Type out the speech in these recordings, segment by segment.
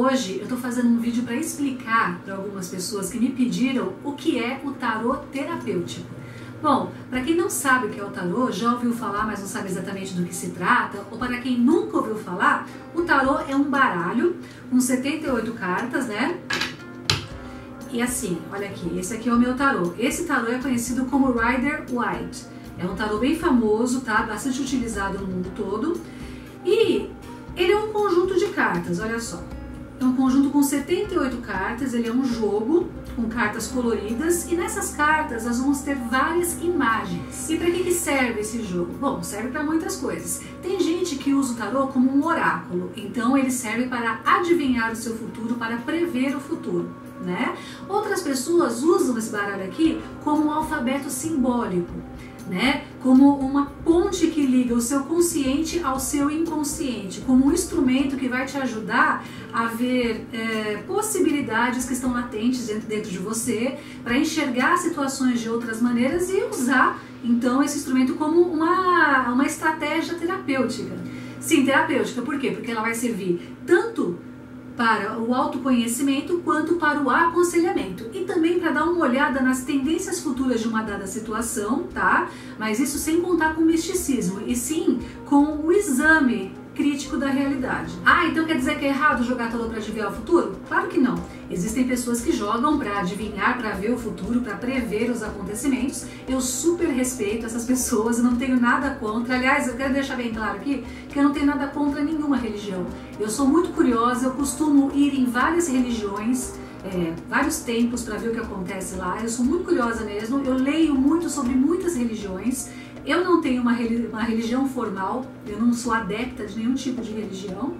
Hoje eu tô fazendo um vídeo para explicar para algumas pessoas que me pediram o que é o tarô terapêutico. Bom, para quem não sabe o que é o tarô, já ouviu falar, mas não sabe exatamente do que se trata, ou para quem nunca ouviu falar, o tarô é um baralho com 78 cartas, né? E assim, olha aqui, esse aqui é o meu tarô. Esse tarô é conhecido como Rider-Waite. É um tarô bem famoso, tá? Bastante utilizado no mundo todo. E ele é um conjunto de cartas, olha só. É um conjunto com 78 cartas, ele é um jogo com cartas coloridas e nessas cartas nós vamos ter várias imagens. E para que serve esse jogo? Bom, serve para muitas coisas. Tem gente que usa o tarô como um oráculo, então ele serve para adivinhar o seu futuro, para prever o futuro, né? Outras pessoas usam esse baralho aqui como um alfabeto simbólico, né? Como uma ponte que liga o seu consciente ao seu inconsciente, como um instrumento que vai te ajudar a ver possibilidades que estão latentes dentro de você, para enxergar situações de outras maneiras e usar então esse instrumento como uma estratégia terapêutica. Sim, terapêutica, por quê? Porque ela vai servir tanto para o autoconhecimento quanto para o aconselhamento e também para dar uma olhada nas tendências futuras de uma dada situação, tá? Mas isso sem contar com o misticismo e sim com o exame crítico da realidade. Ah, então quer dizer que é errado jogar tarô para adivinhar o futuro? Claro que não. Existem pessoas que jogam para adivinhar, para ver o futuro, para prever os acontecimentos. Eu super respeito essas pessoas, não tenho nada contra. Aliás, eu quero deixar bem claro aqui que eu não tenho nada contra nenhuma religião. Eu sou muito curiosa, eu costumo ir em várias religiões, vários templos para ver o que acontece lá. Eu sou muito curiosa mesmo, eu leio muito sobre muitas religiões. Eu não tenho uma religião formal, eu não sou adepta de nenhum tipo de religião,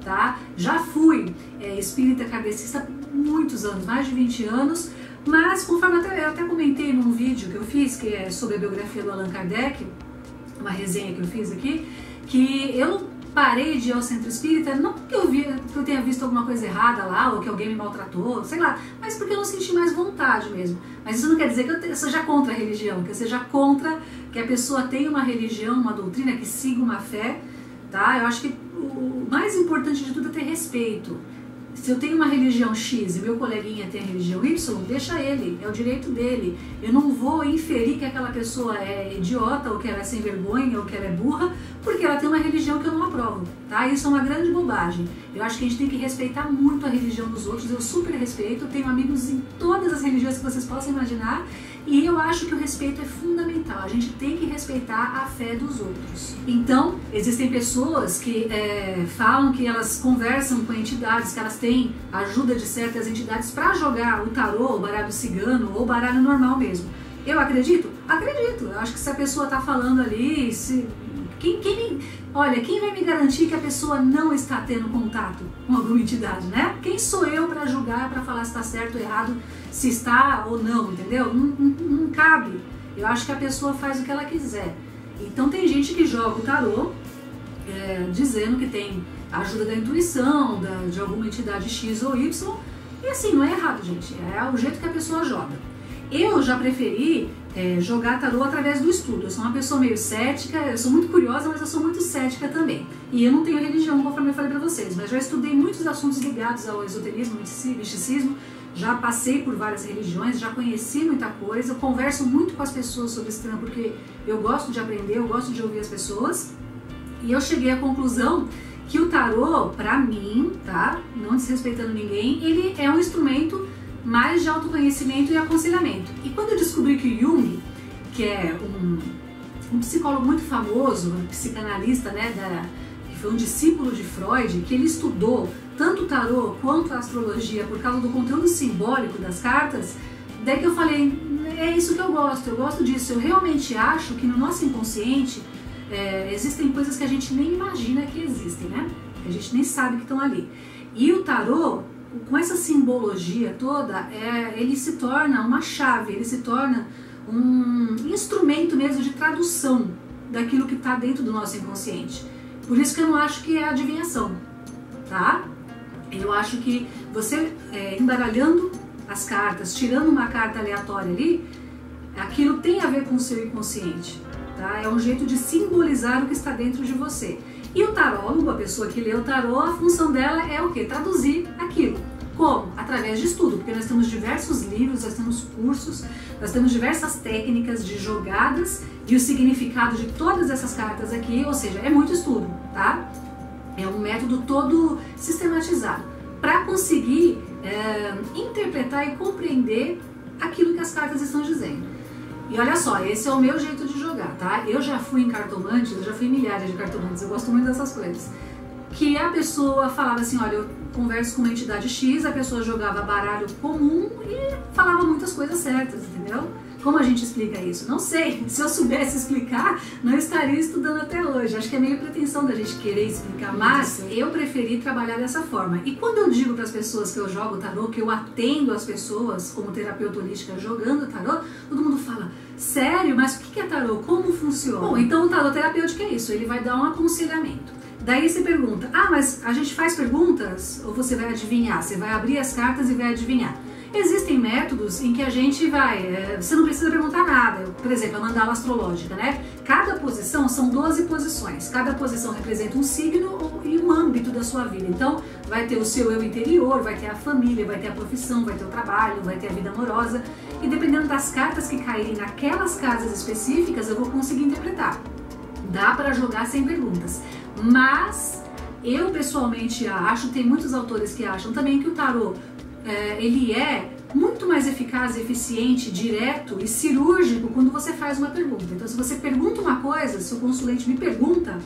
tá? Já fui espírita kardecista há muitos anos, mais de 20 anos, mas conforme eu até comentei num vídeo que eu fiz, que é sobre a biografia do Allan Kardec, uma resenha que eu fiz aqui, que eu parei de ir ao centro espírita, não porque eu tenha visto alguma coisa errada lá, ou que alguém me maltratou, sei lá, mas porque eu não senti mais vontade mesmo. Mas isso não quer dizer que eu seja contra a religião, que eu seja contra que a pessoa tenha uma religião, uma doutrina, que siga uma fé, tá? Eu acho que o mais importante de tudo é ter respeito. Se eu tenho uma religião X e meu coleguinha tem a religião Y, deixa ele, é o direito dele. Eu não vou inferir que aquela pessoa é idiota, ou que ela é sem vergonha, ou que ela é burra, porque ela tem uma religião que eu não aprovo, tá? Isso é uma grande bobagem. Eu acho que a gente tem que respeitar muito a religião dos outros, eu super respeito, tenho amigos em todas as religiões que vocês possam imaginar, e eu acho que o respeito é fundamental, a gente tem que respeitar a fé dos outros. Então, existem pessoas que falam que elas conversam com entidades, que elas têm ajuda de certas entidades para jogar o tarô, o baralho cigano ou o baralho normal mesmo. Eu acredito? Acredito. Eu acho que se a pessoa está falando ali, olha, quem vai me garantir que a pessoa não está tendo contato com alguma entidade, né? Quem sou eu para julgar, para falar se está certo ou errado, se está ou não, entendeu? Não cabe. Eu acho que a pessoa faz o que ela quiser. Então tem gente que joga o tarô dizendo que tem a ajuda da intuição, de alguma entidade X ou Y, e assim, não é errado, gente. É o jeito que a pessoa joga. Eu já preferi jogar tarô através do estudo. Eu sou uma pessoa meio cética, eu sou muito curiosa, mas eu sou muito cética também. E eu não tenho religião, conforme eu falei pra vocês, mas já estudei muitos assuntos ligados ao esoterismo, misticismo, já passei por várias religiões, já conheci muita coisa, eu converso muito com as pessoas sobre esse tema porque eu gosto de aprender, eu gosto de ouvir as pessoas. E eu cheguei à conclusão que o tarô, pra mim, tá? Não desrespeitando ninguém, ele é um instrumento mais de autoconhecimento e aconselhamento. E quando eu descobri que Jung, que é um psicólogo muito famoso, um psicanalista, né, que foi um discípulo de Freud, que ele estudou tanto o tarô quanto a astrologia por causa do conteúdo simbólico das cartas, daí que eu falei, é isso que eu gosto disso. Eu realmente acho que no nosso inconsciente existem coisas que a gente nem imagina que existem, né? Que a gente nem sabe que estão ali. E o tarô, com essa simbologia toda, ele se torna uma chave, ele se torna um instrumento mesmo de tradução daquilo que está dentro do nosso inconsciente. Por isso que eu não acho que é adivinhação, tá? Eu acho que você embaralhando as cartas, tirando uma carta aleatória ali, aquilo tem a ver com o seu inconsciente, tá? É um jeito de simbolizar o que está dentro de você. E o tarólogo, a pessoa que lê o tarô, a função dela é o quê? Traduzir aquilo. Como? Através de estudo, porque nós temos diversos livros, nós temos cursos, nós temos diversas técnicas de jogadas e o significado de todas essas cartas aqui, ou seja, é muito estudo, tá? É um método todo sistematizado para conseguir interpretar e compreender aquilo que as cartas estão dizendo. E olha só, esse é o meu jeito de jogar, tá? Eu já fui em cartomantes, eu já fui em milhares de cartomantes, eu gosto muito dessas coisas. Que a pessoa falava assim, olha, eu converso com uma entidade X, a pessoa jogava baralho comum e falava muitas coisas certas, entendeu? Como a gente explica isso? Não sei. Se eu soubesse explicar, não estaria estudando até hoje. Acho que é meio pretensão da gente querer explicar, mas eu preferi trabalhar dessa forma. E quando eu digo para as pessoas que eu jogo tarô, que eu atendo as pessoas como terapeuta holística jogando tarô, todo mundo fala, sério? Mas o que é tarô? Como funciona? Bom, então o tarô terapêutico é isso, ele vai dar um aconselhamento. Daí você pergunta, ah, mas a gente faz perguntas ou você vai adivinhar? Você vai abrir as cartas e vai adivinhar. Existem métodos em que a gente vai, você não precisa perguntar nada, por exemplo, a mandala astrológica, né? Cada posição são 12 posições, cada posição representa um signo e um âmbito da sua vida. Então, vai ter o seu eu interior, vai ter a família, vai ter a profissão, vai ter o trabalho, vai ter a vida amorosa. E dependendo das cartas que caírem naquelas casas específicas, eu vou conseguir interpretar. Dá para jogar sem perguntas, mas eu pessoalmente acho, tem muitos autores que acham também que o tarô ele é muito mais eficaz, eficiente, direto e cirúrgico quando você faz uma pergunta. Então, se você pergunta uma coisa, se o consulente me pergunta,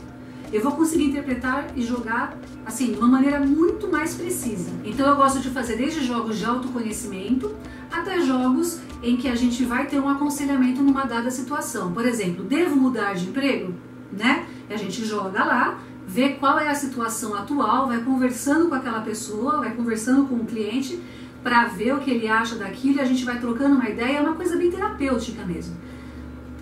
eu vou conseguir interpretar e jogar assim, de uma maneira muito mais precisa. Então, eu gosto de fazer desde jogos de autoconhecimento até jogos em que a gente vai ter um aconselhamento numa dada situação. Por exemplo, devo mudar de emprego? Né? A gente joga lá, vê qual é a situação atual, vai conversando com aquela pessoa, vai conversando com o cliente para ver o que ele acha daquilo e a gente vai trocando uma ideia, é uma coisa bem terapêutica mesmo.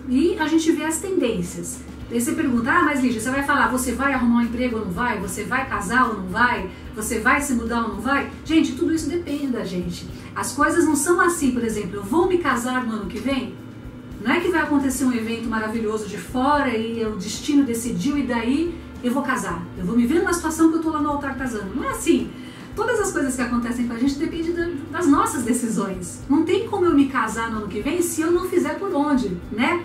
E a gente vê as tendências. Daí você pergunta, ah, mas Lígia, você vai falar, você vai arrumar um emprego ou não vai? Você vai casar ou não vai? Você vai se mudar ou não vai? Gente, tudo isso depende da gente. As coisas não são assim, por exemplo, eu vou me casar no ano que vem? Não é que vai acontecer um evento maravilhoso de fora e o destino decidiu e daí eu vou casar. Eu vou me ver numa situação que eu tô lá no altar casando. Não é assim. Todas as coisas que acontecem com a gente dependem das nossas decisões. Não tem como eu me casar no ano que vem se eu não fizer por onde, né?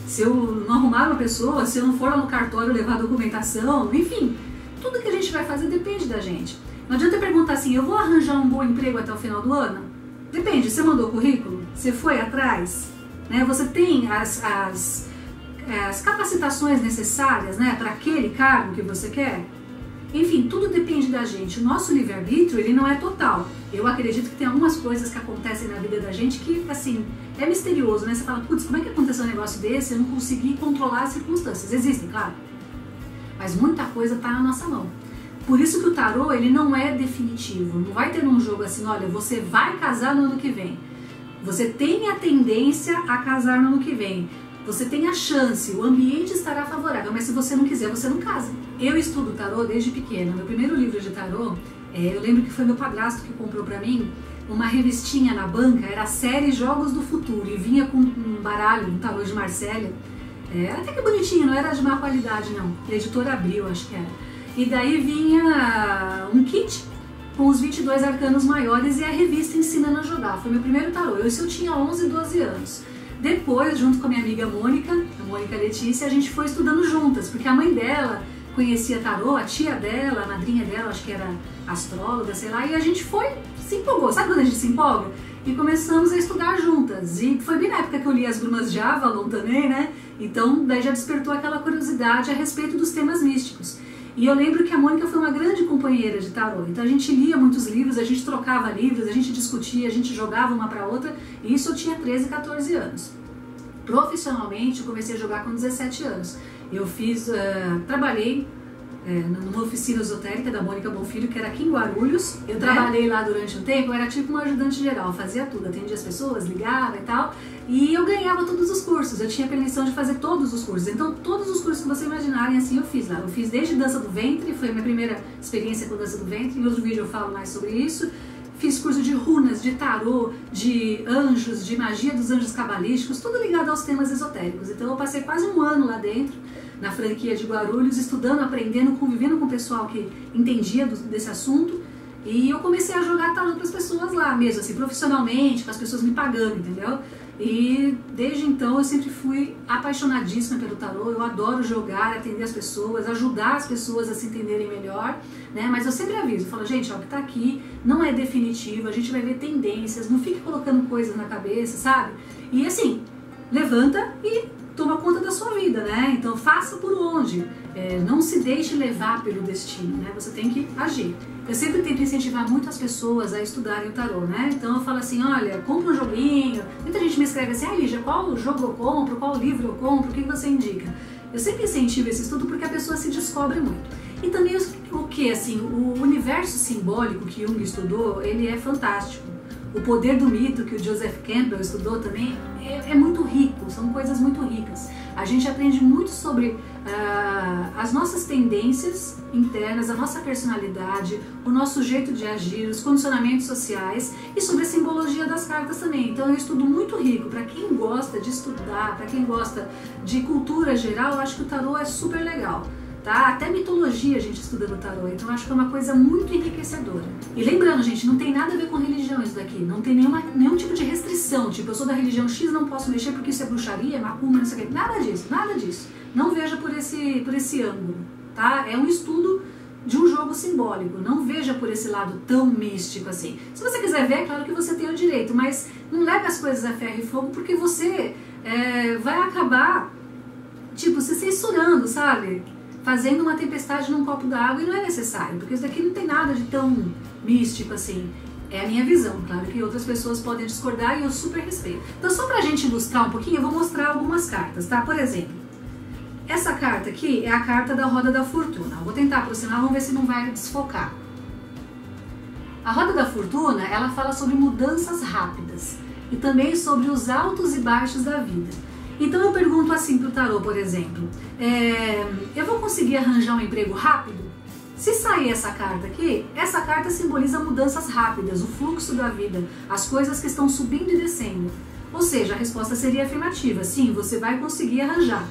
Se eu não arrumar uma pessoa, se eu não for lá no cartório levar documentação, enfim. Tudo que a gente vai fazer depende da gente. Não adianta perguntar assim, eu vou arranjar um bom emprego até o final do ano? Depende, você mandou currículo? Você foi atrás? Né? Você tem as capacitações necessárias, né, para aquele cargo que você quer? Enfim, tudo depende da gente. O nosso livre-arbítrio, ele não é total. Eu acredito que tem algumas coisas que acontecem na vida da gente que, assim, é misterioso, né? Você fala, putz, como é que aconteceu um negócio desse? Eu não consegui controlar as circunstâncias. Existem, claro. Mas muita coisa está na nossa mão. Por isso que o tarô, ele não é definitivo. Não vai ter um jogo assim, olha, você vai casar no ano que vem. Você tem a tendência a casar no ano que vem. Você tem a chance, o ambiente estará favorável, mas se você não quiser, você não casa. Eu estudo tarô desde pequena. Meu primeiro livro de tarô, eu lembro que foi meu padrasto que comprou pra mim uma revistinha na banca, era a série Jogos do Futuro, e vinha com um baralho, um tarô de Marsella. Até que bonitinho, não era de má qualidade não, a editora Abril, acho que era. E daí vinha um kit com os 22 arcanos maiores e a revista ensinando a jogar. Foi meu primeiro tarô, isso eu tinha 11, 12 anos. Depois, junto com a minha amiga Mônica, a Mônica Letícia, a gente foi estudando juntas, porque a mãe dela conhecia tarô, a tia dela, a madrinha dela, acho que era astróloga, sei lá, e a gente se empolgou. Sabe quando a gente se empolga? E começamos a estudar juntas. E foi bem na época que eu li As Brumas de Avalon também, né? Então, daí já despertou aquela curiosidade a respeito dos temas místicos. E eu lembro que a Mônica foi uma grande companheira de tarô. Então a gente lia muitos livros, a gente trocava livros, a gente discutia, a gente jogava uma para outra. E isso eu tinha 13, 14 anos. Profissionalmente, eu comecei a jogar com 17 anos. Eu trabalhei numa oficina esotérica da Mônica Bonfilho, que era aqui em Guarulhos. Eu trabalhei lá durante um tempo, eu era tipo uma ajudante geral, fazia tudo, atendia as pessoas, ligava e tal. E eu ganhava todos os cursos, eu tinha permissão de fazer todos os cursos. Então, todos os cursos que vocês imaginarem, assim, eu fiz lá. Eu fiz desde dança do ventre, foi a minha primeira experiência com dança do ventre. Em outro vídeo eu falo mais sobre isso. fiz curso de runas, de tarô, de anjos, de magia dos anjos cabalísticos, tudo ligado aos temas esotéricos. Então eu passei quase um ano lá dentro, na franquia de Guarulhos, estudando, aprendendo, convivendo com o pessoal que entendia desse assunto. E eu comecei a jogar tarô para as pessoas lá mesmo, assim, profissionalmente, com as pessoas me pagando, entendeu? E desde então eu sempre fui apaixonadíssima pelo tarô. Eu adoro jogar, atender as pessoas, ajudar as pessoas a se entenderem melhor, né? Mas eu sempre aviso, eu falo, gente, ó, o que tá aqui não é definitivo, a gente vai ver tendências, não fique colocando coisas na cabeça, sabe? E assim, levanta e toma conta da sua vida, né? Então faça por onde, não se deixe levar pelo destino, né? Você tem que agir. Eu sempre tento incentivar muito as pessoas a estudarem o tarô, né? Então eu falo assim, olha, compra um joguinho. Muita gente me escreve assim, Lígia, qual jogo eu compro, qual livro eu compro, o que você indica? Eu sempre incentivo esse estudo porque a pessoa se descobre muito. E também o que, assim, o universo simbólico que Jung estudou, ele é fantástico. O poder do mito que o Joseph Campbell estudou também é muito rico, são coisas muito ricas. A gente aprende muito sobre as nossas tendências internas, a nossa personalidade, o nosso jeito de agir, os condicionamentos sociais e sobre a simbologia das cartas também. Então é um estudo muito rico. Para quem gosta de estudar, para quem gosta de cultura geral, eu acho que o tarô é super legal. Tá? Até mitologia a gente estuda no tarô, então acho que é uma coisa muito enriquecedora. E lembrando, gente, não tem nada a ver com religião isso daqui, não tem nenhum tipo de restrição, tipo, eu sou da religião X, não posso mexer porque isso é bruxaria, macumba, não sei o que, nada disso, nada disso. Não veja por esse ângulo, tá? É um estudo de um jogo simbólico, não veja por esse lado tão místico assim. Se você quiser ver, é claro que você tem o direito, mas não leve as coisas a ferro e fogo porque você vai acabar, tipo, se censurando, sabe? Fazendo uma tempestade num copo d'água e não é necessário, porque isso daqui não tem nada de tão místico assim. É a minha visão, claro que outras pessoas podem discordar e eu super respeito. Então só pra gente ilustrar um pouquinho, eu vou mostrar algumas cartas, tá? Por exemplo, essa carta aqui é a carta da Roda da Fortuna. Eu vou tentar aproximar, vamos ver se não vai desfocar. A Roda da Fortuna, ela fala sobre mudanças rápidas e também sobre os altos e baixos da vida. Então eu pergunto assim pro tarô, por exemplo, eu vou conseguir arranjar um emprego rápido? Se sair essa carta aqui, essa carta simboliza mudanças rápidas, o fluxo da vida, as coisas que estão subindo e descendo. Ou seja, a resposta seria afirmativa, sim, você vai conseguir arranjar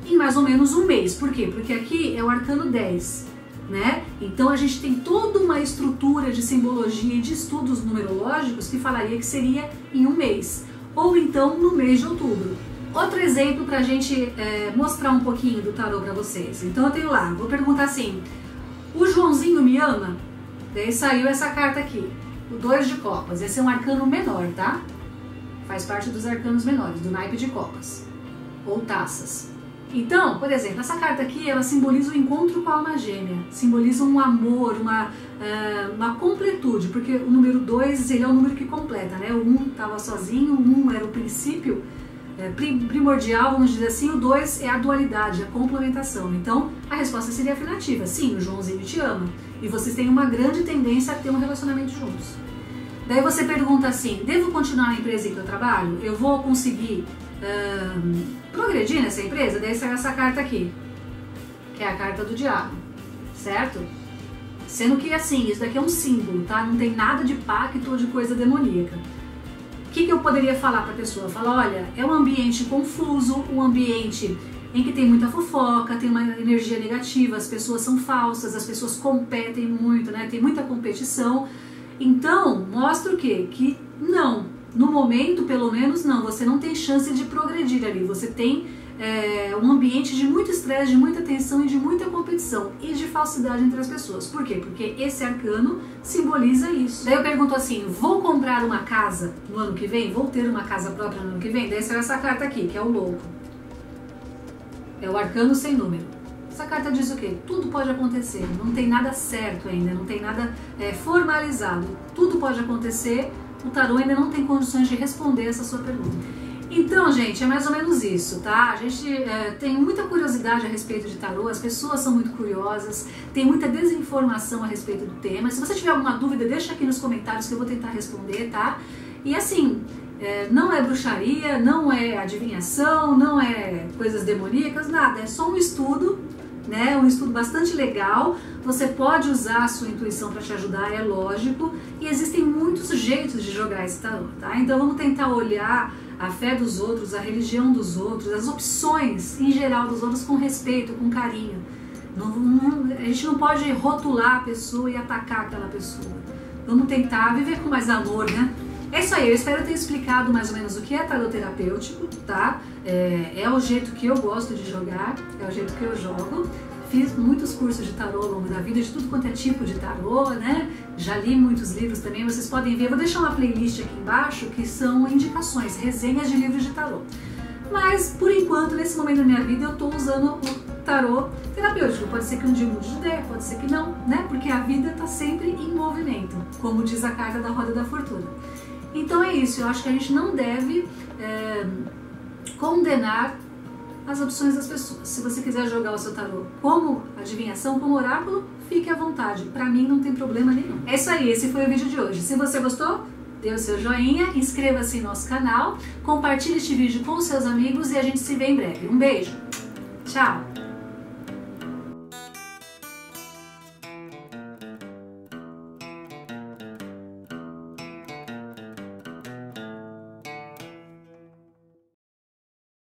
em mais ou menos um mês. Por quê? Porque aqui é o arcano 10, né? Então a gente tem toda uma estrutura de simbologia e de estudos numerológicos que falaria que seria em um mês, ou então no mês de outubro. Outro exemplo para a gente mostrar um pouquinho do tarô para vocês. Então eu tenho lá, vou perguntar assim, o Joãozinho me ama? Daí saiu essa carta aqui, o 2 de copas. Esse é um arcano menor, tá? Faz parte dos arcanos menores, do naipe de copas, ou taças. Então, por exemplo, essa carta aqui, ela simboliza o encontro com a alma gêmea, simboliza um amor, uma completude, porque o número 2, ele é o número que completa, né? O 1 estava sozinho, o 1 era o princípio primordial, vamos dizer assim, o 2 é a dualidade, a complementação. Então, a resposta seria afirmativa. Sim, o Joãozinho te ama. E vocês têm uma grande tendência a ter um relacionamento juntos. Daí você pergunta assim, devo continuar na empresa em que eu trabalho? Eu vou conseguir progredir nessa empresa? Daí sai essa carta aqui, que é a carta do diabo, certo? Sendo que, assim, isso daqui é um símbolo, tá? Não tem nada de pacto ou de coisa demoníaca. O que eu poderia falar para a pessoa? Falar, olha, é um ambiente confuso, um ambiente em que tem muita fofoca, tem uma energia negativa, as pessoas são falsas, as pessoas competem muito, né? Tem muita competição. Então, mostra o quê? Que não, no momento, pelo menos, não, você não tem chance de progredir ali, você tem um ambiente de muito estresse, de muita tensão e de muita competição e de falsidade entre as pessoas. Por quê? Porque esse arcano simboliza isso. Daí eu pergunto assim, vou comprar uma casa no ano que vem? Vou ter uma casa própria no ano que vem? Daí saiu essa carta aqui, que é o louco. É o arcano sem número. Essa carta diz o quê? Tudo pode acontecer, não tem nada certo ainda, não tem nada formalizado. Tudo pode acontecer, o tarô ainda não tem condições de responder essa sua pergunta. Então, gente, é mais ou menos isso, tá? A gente tem muita curiosidade a respeito de tarô, as pessoas são muito curiosas, tem muita desinformação a respeito do tema. Se você tiver alguma dúvida, deixa aqui nos comentários que eu vou tentar responder, tá? E assim, não é bruxaria, não é adivinhação, não é coisas demoníacas, nada. É só um estudo né? Um estudo bastante legal. Você pode usar a sua intuição para te ajudar, é lógico. E existem muitos jeitos de jogar esse tarô, tá? Então vamos tentar olhar a fé dos outros, a religião dos outros, as opções em geral dos outros com respeito, com carinho. A gente não pode rotular a pessoa e atacar aquela pessoa. Vamos tentar viver com mais amor, né? É isso aí, eu espero ter explicado mais ou menos o que é tarô terapêutico, tá? É o jeito que eu gosto de jogar, é o jeito que eu jogo. Fiz muitos cursos de tarô ao longo da vida, de tudo quanto é tipo de tarô, né? Já li muitos livros também, vocês podem ver. Vou deixar uma playlist aqui embaixo que são indicações, resenhas de livros de tarô. Mas, por enquanto, nesse momento da minha vida, eu tô usando o tarô terapêutico. Pode ser que um dia mude de ideia, pode ser que não, né? Porque a vida tá sempre em movimento, como diz a carta da Roda da Fortuna. Então é isso, eu acho que a gente não deve condenar as opções das pessoas. Se você quiser jogar o seu tarô como adivinhação, como oráculo, fique à vontade. Pra mim não tem problema nenhum. É isso aí, esse foi o vídeo de hoje. Se você gostou, dê o seu joinha, inscreva-se em nosso canal, compartilhe este vídeo com os seus amigos e a gente se vê em breve. Um beijo, tchau!